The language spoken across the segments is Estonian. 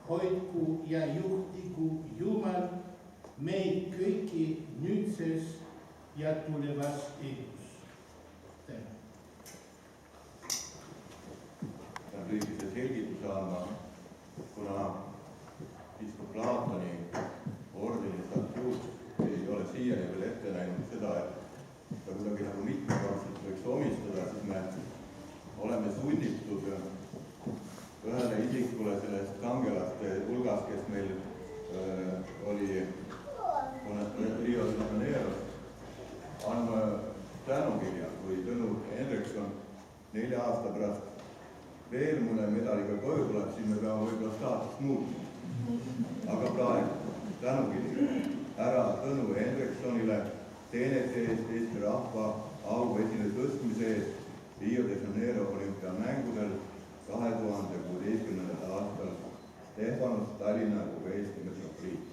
hoidku ja juhtigu Jumal meid kõiki nüüdses ja tulevas elus. Tänan. Pean lühikese selgituse andma, kuna piiskop Plaatoni ordeni statuut ei ole siiani veel ette näinud seda, et ta kuidagi nagu mitmekordselt võiks omistada, siis me oleme sunnitud ühele isikule sellest kangelaste hulgas, kes meil oli Rio de Janeiros, andma tänukirja, kui Tõnu Hendrikson 4 aasta pärast veel mõne medaliga koju tuleb, siis me peame võib-olla staatust muutma. Aga praegu tänukiri härra Tõnu Hendriksonile teenete eest Eesti rahva au esile tõstmise eest Rio de Janeiro olümpiamängudel 2016. aastal Stefanos Tallinna kui Eesti metropoliit.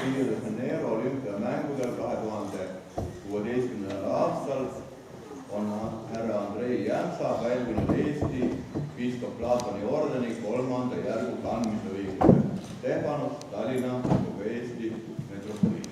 Rio de Janeiro olümpiamängudel 2016. aastal on härra Andrei Jämsa pälvinud Eesti piiskop Plaatoni ordeni 3. järgu kandmise õiguse. Stefanos Tallinna kui Eesti metropoliit.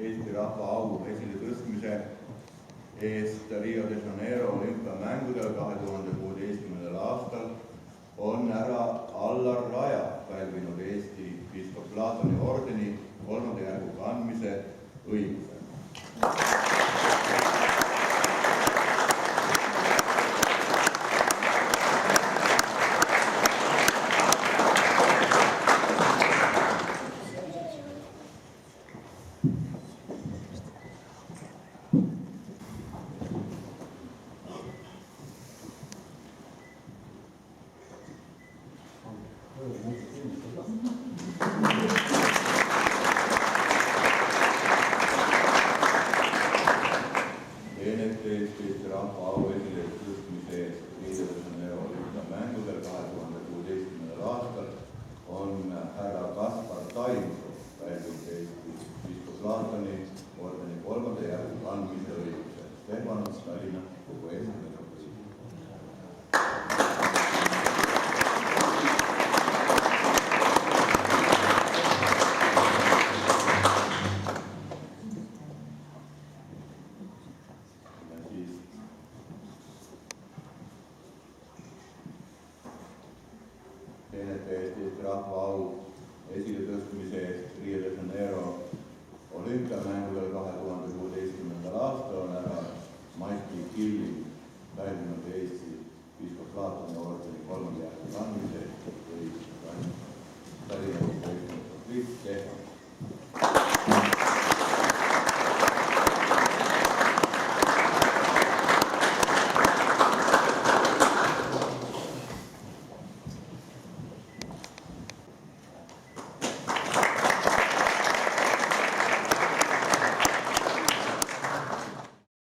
Eesti rahva au esile tõstmise eest Rio de Janeiro olümpiamängudel 2016. aastal on härra Allar Raja pälvinud Eesti piiskop Plaatoni ordeni 3. järgu kandmise õiguse. Teenete Eesti rahva au esile tõstmise eest Rio de Janeiro olümpiamängudel 2016. aastal on härra Kaspar Taimsoo pälvinud Eesti piiskop Plaatoni ordeni 3. järgu kandmise õiguse. Stefanos Tallinna kogu Eesti metropoliit. Teenete Eesti rahva au esile tõstmise eest Rio de Janeiro olümpiamängudel 2016. aastal on härra Maiki Killing pälvinud Eesti piiskop Plaatoni ordeni 3. järgu kandmise